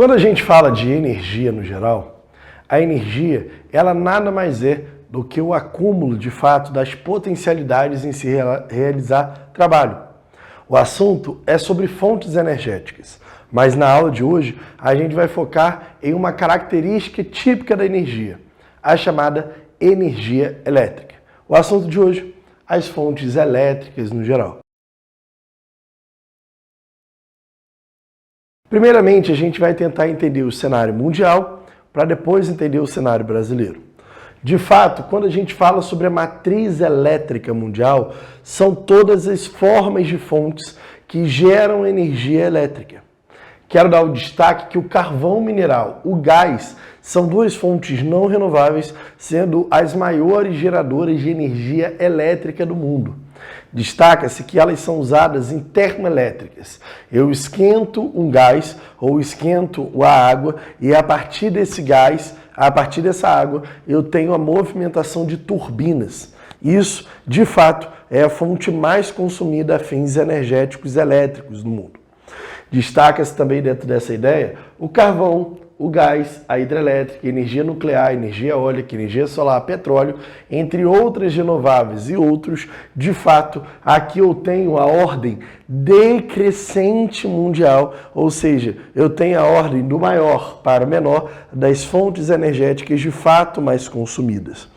Quando a gente fala de energia no geral, a energia ela nada mais é do que o acúmulo de fato das potencialidades em se realizar trabalho. O assunto é sobre fontes energéticas, mas na aula de hoje a gente vai focar em uma característica típica da energia, a chamada energia elétrica. O assunto de hoje, as fontes elétricas no geral. Primeiramente, a gente vai tentar entender o cenário mundial para depois entender o cenário brasileiro. De fato, quando a gente fala sobre a matriz elétrica mundial, são todas as formas de fontes que geram energia elétrica. Quero dar o destaque que o carvão mineral, o gás, são duas fontes não renováveis, sendo as maiores geradoras de energia elétrica do mundo. Destaca-se que elas são usadas em termoelétricas. Eu esquento um gás ou esquento a água e a partir desse gás, a partir dessa água, eu tenho a movimentação de turbinas. Isso, de fato, é a fonte mais consumida a fins energéticos elétricos do mundo. Destaca-se também dentro dessa ideia o carvão, o gás, a hidrelétrica, energia nuclear, energia eólica, energia solar, petróleo, entre outras renováveis e outros. De fato, aqui eu tenho a ordem decrescente mundial, ou seja, eu tenho a ordem do maior para o menor das fontes energéticas de fato mais consumidas.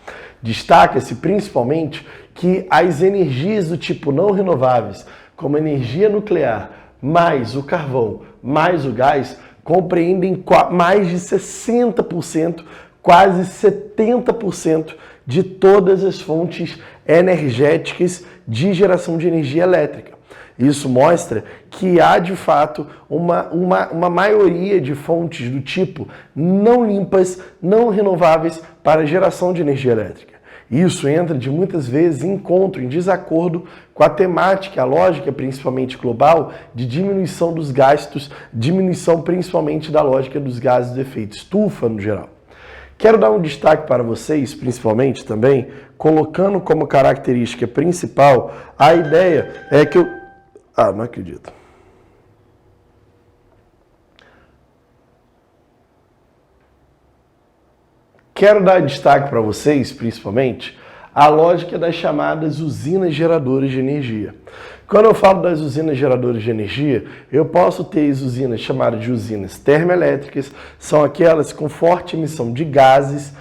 Destaca-se principalmente que as energias do tipo não renováveis, como a energia nuclear, mais o carvão, mais o gás, compreendem mais de 60%, quase 70% de todas as fontes energéticas de geração de energia elétrica. Isso mostra que há, de fato, uma maioria de fontes do tipo não limpas, não renováveis para geração de energia elétrica. Isso entra de muitas vezes em desacordo com a temática, a lógica principalmente global de diminuição dos gastos, diminuição principalmente da lógica dos gases de efeito estufa no geral. Quero dar um destaque para vocês, principalmente também, colocando como característica principal a ideia é que não acredito. Quero dar destaque para vocês, principalmente, a lógica das chamadas usinas geradoras de energia. Quando eu falo das usinas geradoras de energia, eu posso ter as usinas chamadas de usinas termoelétricas, são aquelas com forte emissão de gases,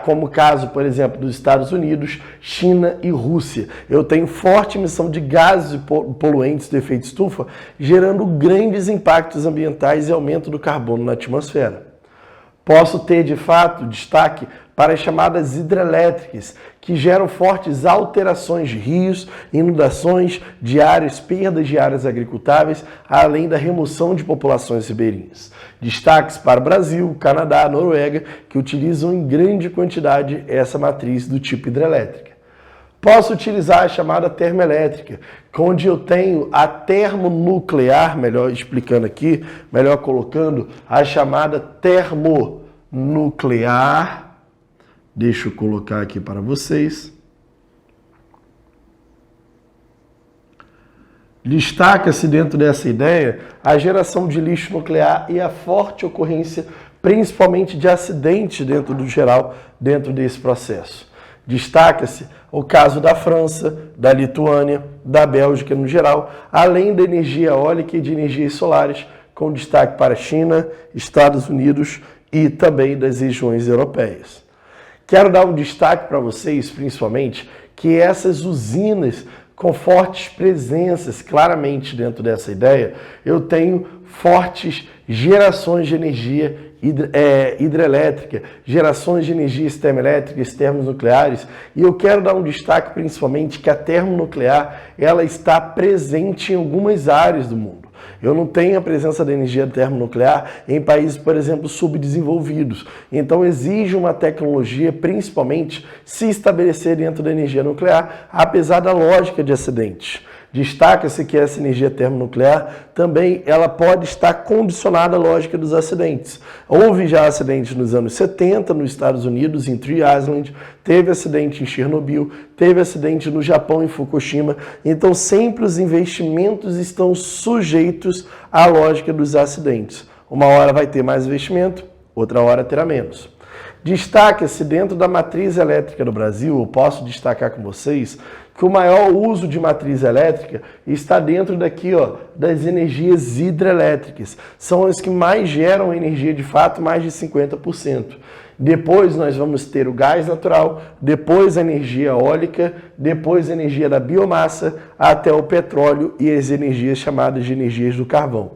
como o caso, por exemplo, dos Estados Unidos, China e Rússia. Eu tenho forte emissão de gases poluentes de efeito estufa, gerando grandes impactos ambientais e aumento do carbono na atmosfera. Posso ter, de fato, destaque para as chamadas hidrelétricas, que geram fortes alterações de rios, inundações de áreas, perdas de áreas agricultáveis, além da remoção de populações ribeirinhas. Destaques para o Brasil, Canadá, Noruega, que utilizam em grande quantidade essa matriz do tipo hidrelétrica. Posso utilizar a chamada termoelétrica, onde eu tenho a termonuclear, melhor explicando aqui, melhor colocando, a chamada termonuclear. Deixa eu colocar aqui para vocês. Destaca-se dentro dessa ideia a geração de lixo nuclear e a forte ocorrência, principalmente de acidentes dentro do geral, dentro desse processo. Destaca-se o caso da França, da Lituânia, da Bélgica no geral, além da energia eólica e de energias solares, com destaque para a China, Estados Unidos e também das regiões europeias. Quero dar um destaque para vocês, principalmente, que essas usinas com fortes presenças, claramente dentro dessa ideia, eu tenho fortes gerações de energia hidrelétrica, gerações de energias termoelétricas, termonucleares, e eu quero dar um destaque principalmente que a termonuclear ela está presente em algumas áreas do mundo. Eu não tenho a presença da energia termonuclear em países, por exemplo, subdesenvolvidos. Então exige uma tecnologia, principalmente, se estabelecer dentro da energia nuclear, apesar da lógica de acidentes. Destaca-se que essa energia termonuclear também ela pode estar condicionada à lógica dos acidentes. Houve já acidentes nos anos 70 nos Estados Unidos, em Tree Island, teve acidente em Chernobyl, teve acidente no Japão, em Fukushima. Então sempre os investimentos estão sujeitos à lógica dos acidentes. Uma hora vai ter mais investimento, outra hora terá menos. Destaca-se dentro da matriz elétrica do Brasil, eu posso destacar com vocês, que o maior uso de matriz elétrica está dentro daqui, ó, das energias hidrelétricas. São as que mais geram energia, de fato, mais de 50%. Depois nós vamos ter o gás natural, depois a energia eólica, depois a energia da biomassa, até o petróleo e as energias chamadas de energias do carvão.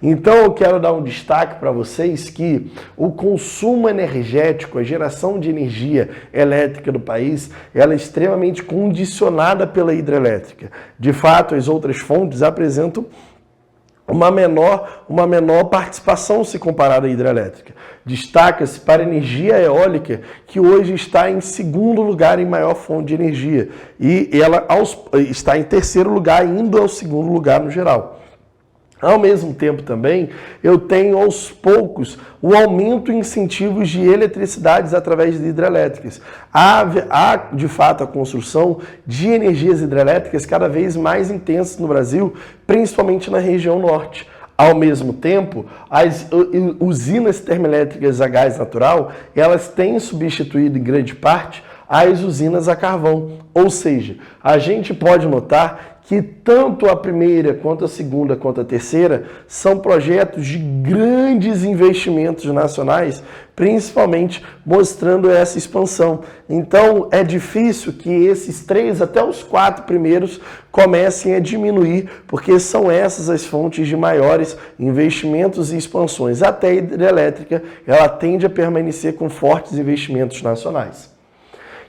Então eu quero dar um destaque para vocês que o consumo energético, a geração de energia elétrica do país, ela é extremamente condicionada pela hidrelétrica. De fato, as outras fontes apresentam uma menor participação se comparada à hidrelétrica. Destaca-se para a energia eólica, que hoje está em segundo lugar em maior fonte de energia. E ela está em terceiro lugar, indo ao segundo lugar no geral. Ao mesmo tempo também, eu tenho aos poucos o aumento em incentivos de eletricidades através de hidrelétricas. Há de fato a construção de energias hidrelétricas cada vez mais intensas no Brasil, principalmente na região norte. Ao mesmo tempo, as usinas termoelétricas a gás natural, elas têm substituído em grande parte as usinas a carvão. Ou seja, a gente pode notar que tanto a primeira, quanto a segunda, quanto a terceira, são projetos de grandes investimentos nacionais, principalmente mostrando essa expansão. Então, é difícil que esses 3 até os 4 primeiros comecem a diminuir, porque são essas as fontes de maiores investimentos e expansões. Até a hidrelétrica, ela tende a permanecer com fortes investimentos nacionais.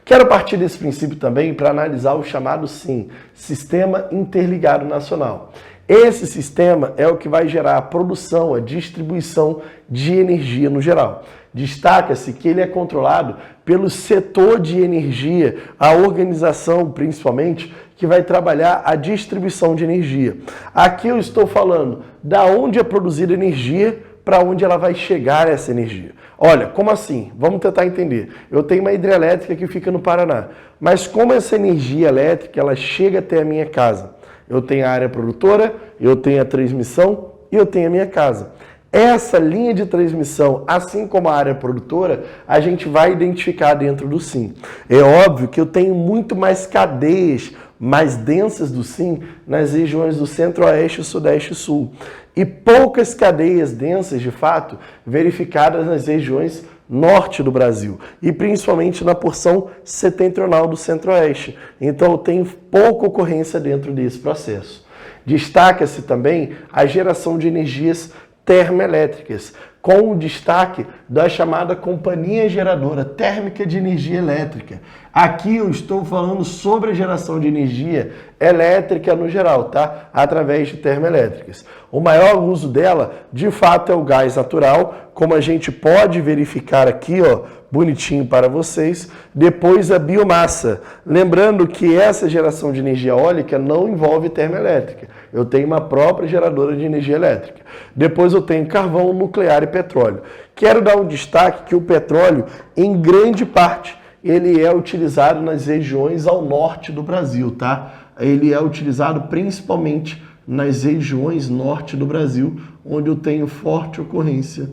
Quero partir desse princípio também para analisar o chamado SIN, Sistema Interligado Nacional. Esse sistema é o que vai gerar a produção, a distribuição de energia no geral. Destaca-se que ele é controlado pelo setor de energia, a organização principalmente, que vai trabalhar a distribuição de energia. Aqui eu estou falando da onde é produzida energia, para onde ela vai chegar essa energia. Olha, como assim? Vamos tentar entender. Eu tenho uma hidrelétrica que fica no Paraná, mas como essa energia elétrica ela chega até a minha casa? Eu tenho a área produtora, eu tenho a transmissão e eu tenho a minha casa. Essa linha de transmissão, assim como a área produtora, a gente vai identificar dentro do SIN. É óbvio que eu tenho muito mais cadeias mais densas do SIN nas regiões do Centro-Oeste, Sudeste e Sul. E poucas cadeias densas, de fato, verificadas nas regiões norte do Brasil e principalmente na porção setentrional do Centro-Oeste. Então eu tenho pouca ocorrência dentro desse processo. Destaca-se também a geração de energias termoelétricas, com o destaque da chamada Companhia Geradora Térmica de Energia Elétrica. Aqui eu estou falando sobre a geração de energia elétrica no geral, tá? Através de termoelétricas. O maior uso dela, de fato, é o gás natural, como a gente pode verificar aqui, ó, bonitinho para vocês. Depois a biomassa. Lembrando que essa geração de energia eólica não envolve termoelétrica. Eu tenho uma própria geradora de energia elétrica. Depois eu tenho carvão, nuclear e petróleo. Quero dar um destaque que o petróleo, em grande parte, ele é utilizado nas regiões ao norte do Brasil, tá? Ele é utilizado principalmente nas regiões norte do Brasil, onde eu tenho forte ocorrência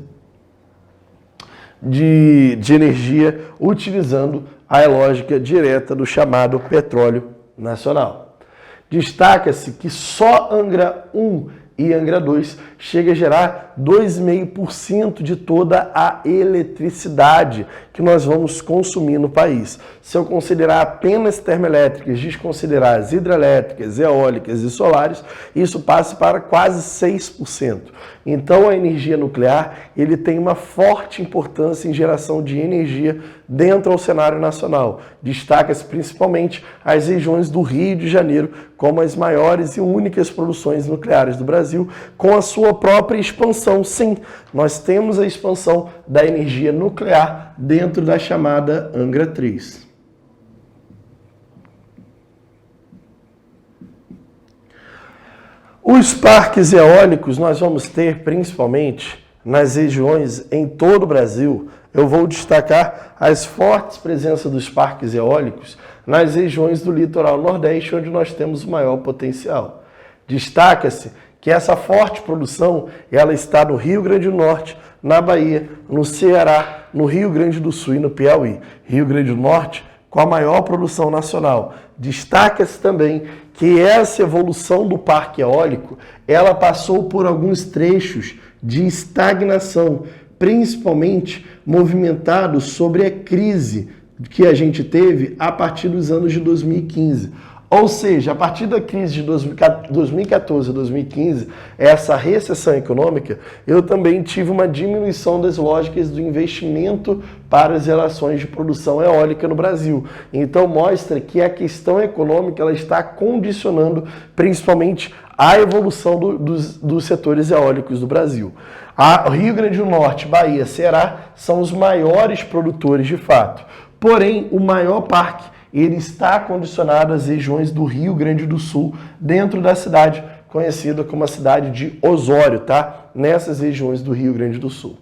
de energia utilizando a lógica direta do chamado petróleo nacional. Destaca-se que só Angra 1 e Angra 2 chega a gerar 2,5% de toda a eletricidade que nós vamos consumir no país. Se eu considerar apenas termoelétricas, desconsiderar as hidrelétricas, eólicas e solares, isso passa para quase 6%. Então a energia nuclear ele tem uma forte importância em geração de energia dentro do cenário nacional. Destaca-se principalmente as regiões do Rio de Janeiro como as maiores e únicas produções nucleares do Brasil, com a sua própria expansão. Sim, nós temos a expansão da energia nuclear dentro da chamada Angra 3. Os parques eólicos nós vamos ter principalmente nas regiões em todo o Brasil. Eu vou destacar as fortes presenças dos parques eólicos nas regiões do litoral nordeste, onde nós temos o maior potencial. Destaca-se que essa forte produção ela está no Rio Grande do Norte, na Bahia, no Ceará, no Rio Grande do Sul e no Piauí. Rio Grande do Norte com a maior produção nacional. Destaca-se também que essa evolução do parque eólico, ela passou por alguns trechos de estagnação, principalmente movimentado sobre a crise que a gente teve a partir dos anos de 2015. Ou seja, a partir da crise de 2014 a 2015, essa recessão econômica, eu também tive uma diminuição das lógicas do investimento para as relações de produção eólica no Brasil. Então mostra que a questão econômica ela está condicionando principalmente a evolução dos setores eólicos do Brasil. Rio Grande do Norte, Bahia, Ceará são os maiores produtores de fato. Porém, o maior parque ele está condicionado às regiões do Rio Grande do Sul, dentro da cidade conhecida como a cidade de Osório, tá? Nessas regiões do Rio Grande do Sul.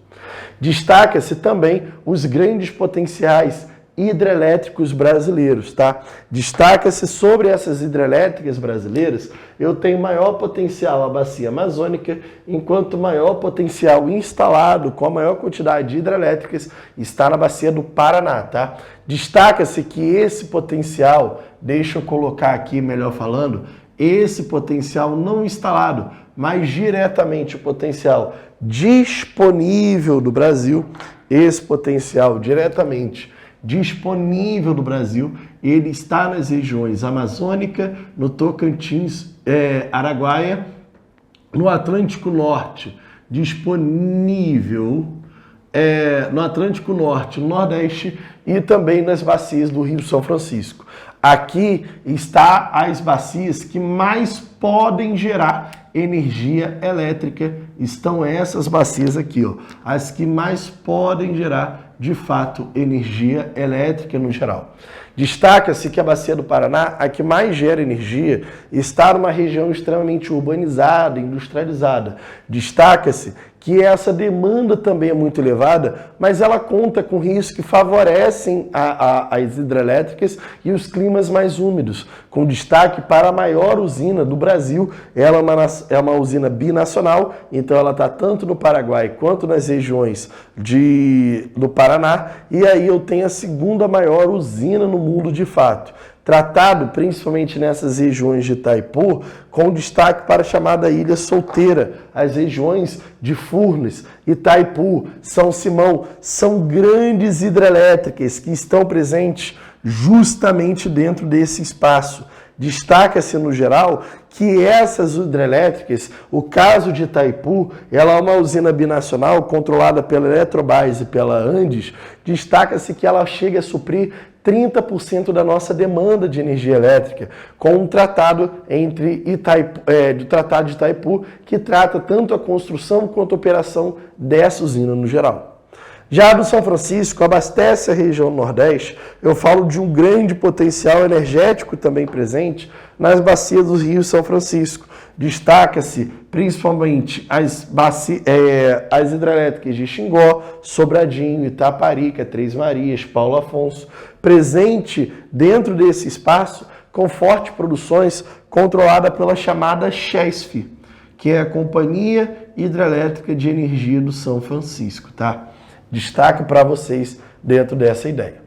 Destaca-se também os grandes potenciais hidrelétricos brasileiros, tá? Destaca-se sobre essas hidrelétricas brasileiras, eu tenho maior potencial a bacia amazônica, enquanto maior potencial instalado com a maior quantidade de hidrelétricas está na bacia do Paraná, tá? Destaca-se que esse potencial, deixa eu colocar aqui melhor falando, esse potencial não instalado, mas diretamente o potencial disponível do Brasil, esse potencial diretamente disponível do Brasil, ele está nas regiões amazônica, no Tocantins, Araguaia, no Atlântico Norte, disponível no Atlântico Norte, no Nordeste e também nas bacias do Rio São Francisco. Aqui está as bacias que mais podem gerar energia elétrica, estão essas bacias aqui, ó, as que mais podem gerar, de fato, energia elétrica no geral. Destaca-se que a bacia do Paraná, a que mais gera energia, está numa região extremamente urbanizada, industrializada. Destaca-se que essa demanda também é muito elevada, mas ela conta com rios que favorecem as hidrelétricas e os climas mais úmidos, com destaque para a maior usina do Brasil. Ela é uma usina binacional, então ela está tanto no Paraguai quanto nas regiões do Paraná, e aí eu tenho a segunda maior usina no mundo de fato. Tratado principalmente nessas regiões de Itaipu, com destaque para a chamada Ilha Solteira, as regiões de Furnas, Itaipu, São Simão, são grandes hidrelétricas que estão presentes justamente dentro desse espaço. Destaca-se no geral que essas hidrelétricas, o caso de Itaipu, ela é uma usina binacional controlada pela Eletrobras e pela Andes, destaca-se que ela chega a suprir 30% da nossa demanda de energia elétrica, com um tratado do Tratado de Itaipu, que trata tanto a construção quanto a operação dessa usina no geral. Já a do São Francisco abastece a região Nordeste, eu falo de um grande potencial energético também presente nas bacias do Rio São Francisco. Destaca-se principalmente as hidrelétricas de Xingó, Sobradinho, Itaparica, Três Marias, Paulo Afonso, presente dentro desse espaço com fortes produções controlada pela chamada CHESF, que é a Companhia Hidrelétrica de Energia do São Francisco, tá? Destaque para vocês dentro dessa ideia.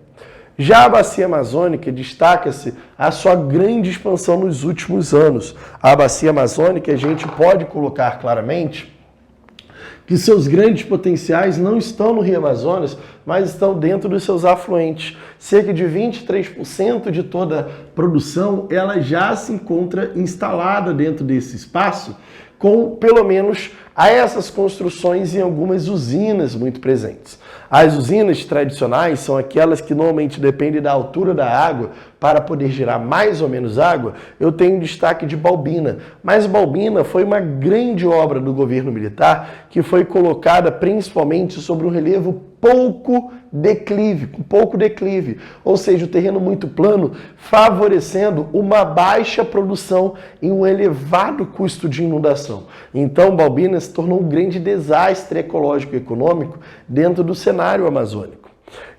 Já a bacia amazônica destaca-se a sua grande expansão nos últimos anos. A bacia amazônica a gente pode colocar claramente que seus grandes potenciais não estão no Rio Amazonas, mas estão dentro dos seus afluentes. Cerca de 23% de toda a produção ela já se encontra instalada dentro desse espaço, com pelo menos a essas construções em algumas usinas muito presentes. As usinas tradicionais são aquelas que normalmente dependem da altura da água para poder gerar mais ou menos água. Eu tenho destaque de Balbina, mas Balbina foi uma grande obra do governo militar que foi colocada principalmente sobre um relevo pouco declive, ou seja, o terreno muito plano, favorecendo uma baixa produção e um elevado custo de inundação. Então, Balbina se tornou um grande desastre ecológico e econômico dentro do cenário amazônico.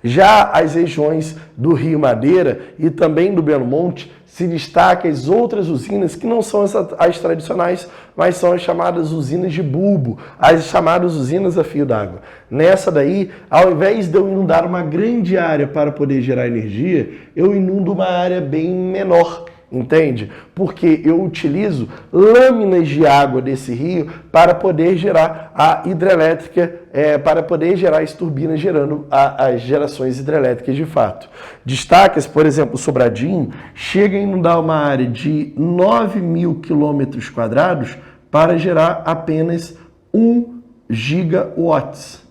Já as regiões do Rio Madeira e também do Belo Monte se destacam as outras usinas que não são as tradicionais, mas são as chamadas usinas de bulbo, as chamadas usinas a fio d'água. Nessa daí, ao invés de eu inundar uma grande área para poder gerar energia, eu inundo uma área bem menor. Entende? Porque eu utilizo lâminas de água desse rio para poder gerar a hidrelétrica, para poder gerar as turbinas gerando as gerações hidrelétricas de fato. Destaca-se, por exemplo, Sobradinho chega a inundar uma área de 9.000 quilômetros quadrados para gerar apenas 1 gigawatts.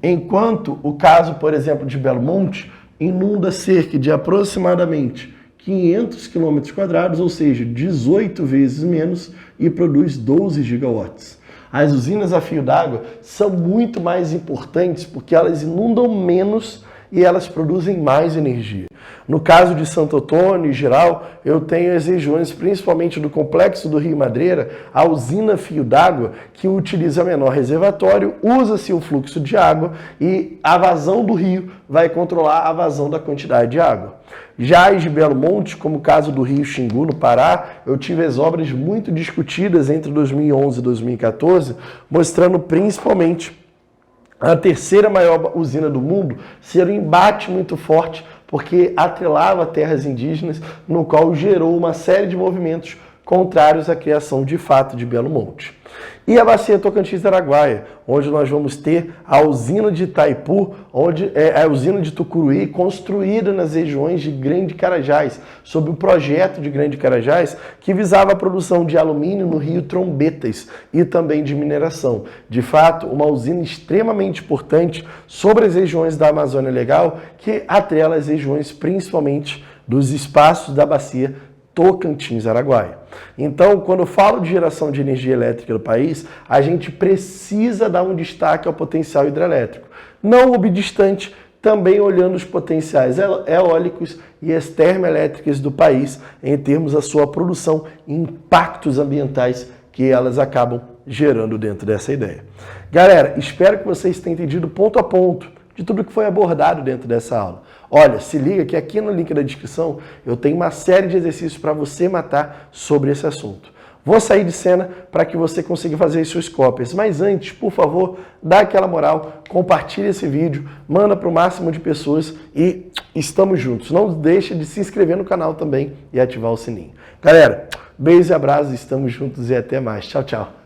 Enquanto o caso, por exemplo, de Belo Monte inunda cerca de aproximadamente 500 km quadrados, ou seja, 18 vezes menos, e produz 12 gigawatts. As usinas a fio d'água são muito mais importantes porque elas inundam menos e elas produzem mais energia. No caso de Santo Antônio, em geral, eu tenho as regiões, principalmente do complexo do Rio Madeira, a usina fio d'água, que utiliza menor reservatório, usa-se o fluxo de água e a vazão do rio vai controlar a vazão da quantidade de água. Já as de Belo Monte, como o caso do Rio Xingu, no Pará, eu tive as obras muito discutidas entre 2011 e 2014, mostrando principalmente a terceira maior usina do mundo ser um embate muito forte, porque atrelava terras indígenas, no qual gerou uma série de movimentos contrários à criação de fato de Belo Monte. E a bacia Tocantins-Araguaia, onde nós vamos ter a usina de Itaipu, onde é a usina de Tucuruí, construída nas regiões de Grande Carajás, sob o projeto de Grande Carajás, que visava a produção de alumínio no rio Trombetas e também de mineração. De fato, uma usina extremamente importante sobre as regiões da Amazônia Legal, que atrela as regiões principalmente dos espaços da bacia Tocantins-Araguaia. Então, quando eu falo de geração de energia elétrica no país, a gente precisa dar um destaque ao potencial hidrelétrico. Não obstante, também olhando os potenciais eólicos e as termoelétricas do país em termos da sua produção e impactos ambientais que elas acabam gerando dentro dessa ideia. Galera, espero que vocês tenham entendido ponto a ponto de tudo que foi abordado dentro dessa aula. Olha, se liga que aqui no link da descrição eu tenho uma série de exercícios para você matar sobre esse assunto. Vou sair de cena para que você consiga fazer as suas cópias. Mas antes, por favor, dá aquela moral, compartilha esse vídeo, manda para o máximo de pessoas e estamos juntos. Não deixe de se inscrever no canal também e ativar o sininho. Galera, beijo e abraço, estamos juntos e até mais. Tchau, tchau.